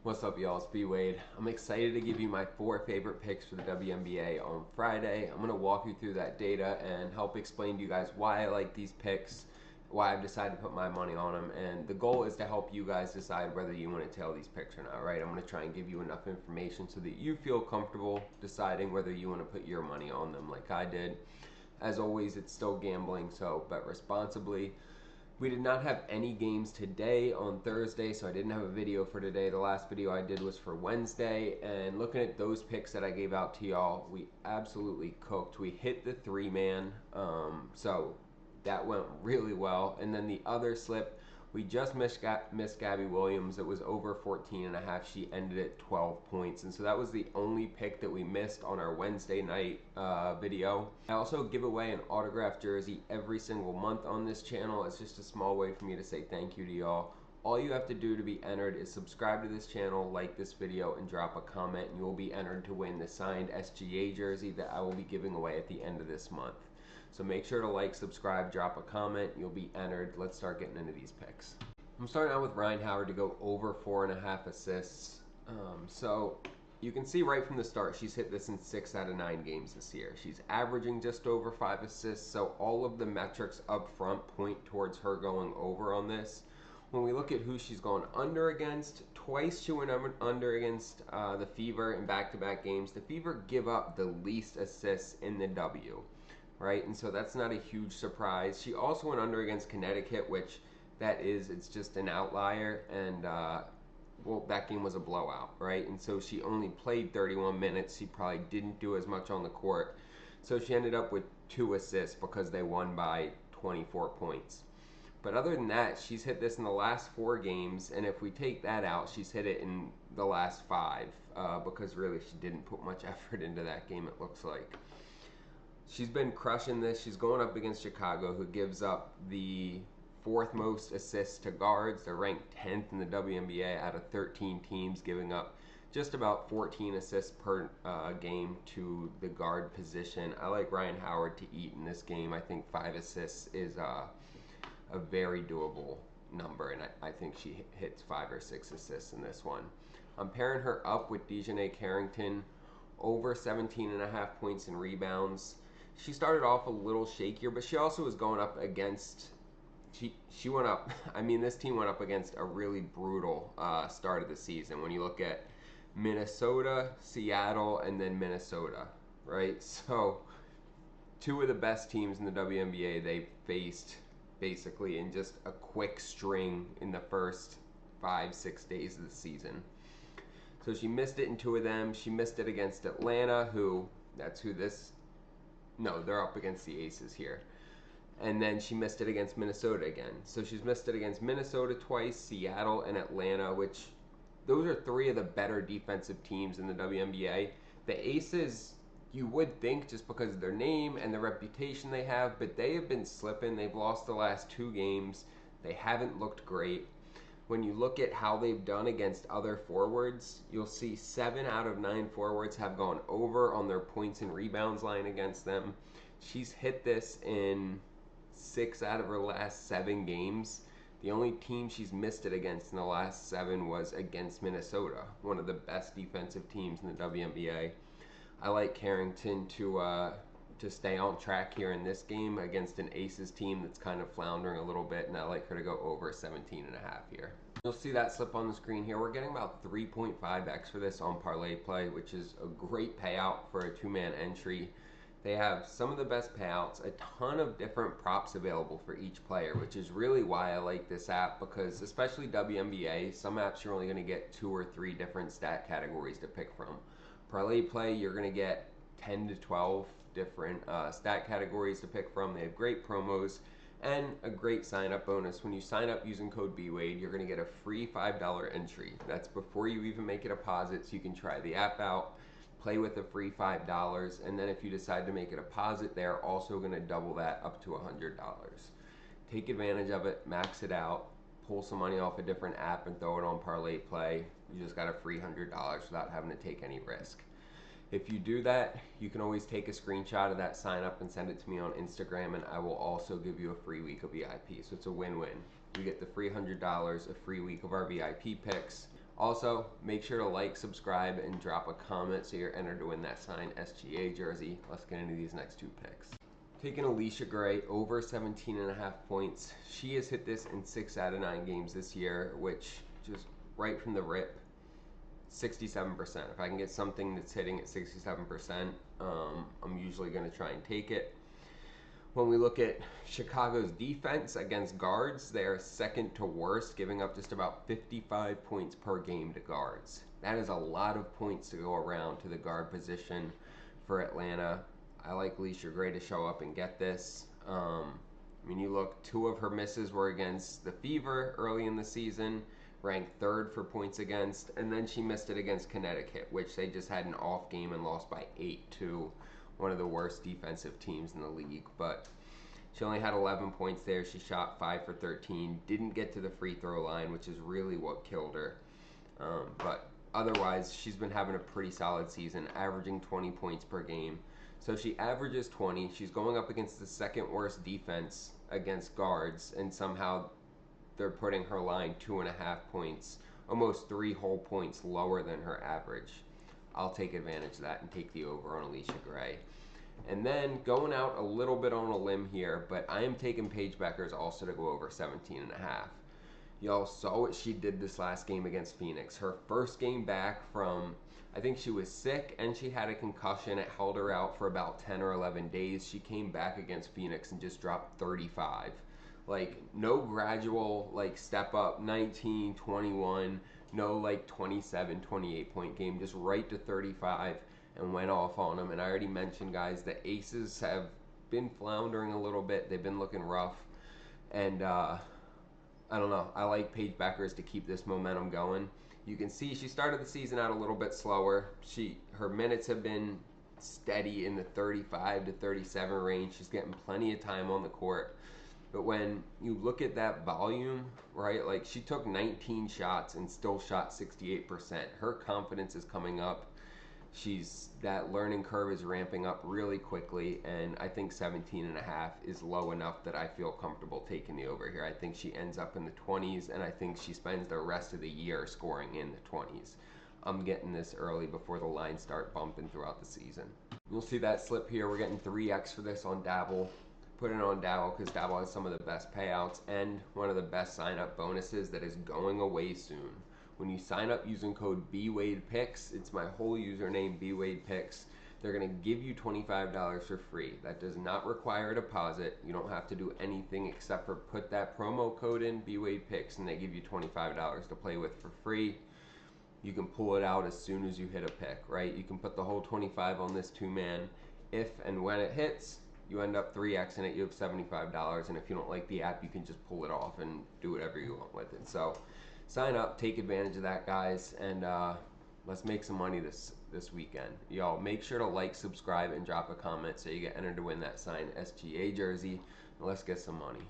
What's up, y'all? It's BWADE. I'm excited to give you my 4 favorite picks for the WNBA on Friday. I'm going to walk you through that data and help explain to you guys why I like these picks, why I've decided to put my money on them, and the goal is to help you guys decide whether you want to tail these picks or not, right? I'm going to try and give you enough information so that you feel comfortable deciding whether you want to put your money on them like I did. As always, it's still gambling, so bet responsibly. We did not have any games today on Thursday, so I didn't have a video for today. The last video I did was for Wednesday, and looking at those picks that I gave out to y'all, we absolutely cooked. We hit the 3-man, so that went really well. And then the other slip, we just missed Gabby Williams. It was over 14.5. She ended at 12 points. And so that was the only pick that we missed on our Wednesday night video. I also give away an autographed jersey every single month on this channel. It's just a small way for me to say thank you to y'all. All you have to do to be entered is subscribe to this channel, like this video, and drop a comment, and you'll be entered to win the signed SGA jersey that I will be giving away at the end of this month. So make sure to like, subscribe, drop a comment. You'll be entered. Let's start getting into these picks. I'm starting out with Rhyne Howard to go over 4.5 assists. So you can see right from the start, she's hit this in 6 out of 9 games this year. She's averaging just over 5 assists, so all of the metrics up front point towards her going over on this. When we look at who she's gone under against, twice she went under against the Fever in back-to-back games. The Fever give up the least assists in the W. Right, and so that's not a huge surprise. She also went under against Connecticut, which it's just an outlier, and well, that game was a blowout, right? And so she only played 31 minutes. She probably didn't do as much on the court, so she ended up with 2 assists because they won by 24 points. But other than that, she's hit this in the last 4 games, and if we take that out, she's hit it in the last 5 because really she didn't put much effort into that game, it looks like. She's been crushing this. She's going up against Chicago, who gives up the 4th most assists to guards. They're ranked 10th in the WNBA out of 13 teams, giving up just about 14 assists per game to the guard position. I like Rhyne Howard to eat in this game. I think 5 assists is a very doable number, and I think she hits 5 or 6 assists in this one. I'm pairing her up with Dejanay Carrington, over 17.5 points and rebounds. She started off a little shakier, but she also was going up against, she went up, I mean, this team went up against a really brutal start of the season. When you look at Minnesota, Seattle, and then Minnesota, right? So 2 of the best teams in the WNBA they faced basically in just a quick string in the first 5-6 days of the season. So she missed it in 2 of them. She missed it against Atlanta, they're up against the Aces here. And then she missed it against Minnesota again. So she's missed it against Minnesota twice, Seattle, and Atlanta, which those are 3 of the better defensive teams in the WNBA. The Aces, you would think just because of their name and the reputation they have, but they have been slipping. They've lost the last 2 games. They haven't looked great. When you look at how they've done against other forwards, you'll see 7 out of 9 forwards have gone over on their points and rebounds line against them. She's hit this in 6 out of her last 7 games. The only team she's missed it against in the last 7 was against Minnesota, one of the best defensive teams in the WNBA. I like Carrington to stay on track here in this game against an Aces team that's kind of floundering a little bit, and I like her to go over 17.5 here. You'll see that slip on the screen here. We're getting about 3.5x for this on Parlay Play, which is a great payout for a 2-man entry. They have some of the best payouts, a ton of different props available for each player, which is really why I like this app, because especially WNBA, some apps you're only going to get 2 or 3 different stat categories to pick from. Parlay Play, you're going to get 10 to 12 different stat categories to pick from. They have great promos and a great sign-up bonus. When you sign up using code BWADE, you're going to get a free $5 entry. That's before you even make a deposit, so you can try the app out, play with a free $5, and then if you decide to make a deposit, they're also going to double that up to $100. Take advantage of it, max it out, pull some money off a different app and throw it on Parlay Play. You just got a free $100 without having to take any risk. If you do that, you can always take a screenshot of that sign up and send it to me on Instagram, and I will also give you a free week of VIP. So it's a win-win. You get the free $100, a free week of our VIP picks. Also, make sure to like, subscribe, and drop a comment so you're entered to win that signed SGA jersey. Let's get into these next 2 picks. Taking Alicia Gray over 17.5 points. She has hit this in 6 out of 9 games this year, which just right from the rip, 67%. If I can get something that's hitting at 67%, I'm usually going to try and take it. When we look at Chicago's defense against guards, they are second to worst, giving up just about 55 points per game to guards. That is a lot of points to go around to the guard position for Atlanta. I like Alicia Gray to show up and get this. I mean, you look, 2 of her misses were against the Fever early in the season, ranked 3rd for points against, and then she missed it against Connecticut, which they just had an off game and lost by 8 to one of the worst defensive teams in the league. But she only had 11 points there. She shot 5 for 13, didn't get to the free throw line, which is really what killed her. But otherwise, she's been having a pretty solid season, averaging 20 points per game. So she averages 20. She's going up against the 2nd worst defense against guards, and somehow they're putting her line 2.5 points, almost 3 whole points lower than her average. I'll take advantage of that and take the over on Alicia Gray. And then going out a little bit on a limb here, but I am taking Paige Bueckers also to go over 17.5. Y'all saw what she did this last game against Phoenix. Her first game back from, I think she was sick and she had a concussion. It held her out for about 10 or 11 days. She came back against Phoenix and just dropped 35. Like, no gradual, like, step up, 19, 21, no, like, 27, 28 point game, just right to 35 and went off on them. And I already mentioned, guys, the Aces have been floundering a little bit. They've been looking rough. And, I don't know. I like Paige Bueckers to keep this momentum going. You can see she started the season out a little bit slower. Her minutes have been steady in the 35 to 37 range. She's getting plenty of time on the court. But when you look at that volume, right, like she took 19 shots and still shot 68%. Her confidence is coming up. That learning curve is ramping up really quickly, and I think 17.5 is low enough that I feel comfortable taking the over here. I think she ends up in the 20s, and I think she spends the rest of the year scoring in the 20s. I'm getting this early before the lines start bumping throughout the season. You'll see that slip here. We're getting 3x for this on Dabble. Put it on Dabble because Dabble has some of the best payouts and one of the best sign-up bonuses that is going away soon. When you sign up using code BWADEPICKS, it's my whole username, BWADEPICKS, they're going to give you $25 for free. That does not require a deposit. You don't have to do anything except for put that promo code in, BWADEPICKS, and they give you $25 to play with for free. You can pull it out as soon as you hit a pick, right? You can put the whole 25 on this 2-man. If and when it hits, you end up 3xing it, you have $75, and if you don't like the app, you can just pull it off and do whatever you want with it. So sign up, take advantage of that, guys, and let's make some money this weekend. Y'all, make sure to like, subscribe, and drop a comment so you get entered to win that signed SGA jersey. Let's get some money.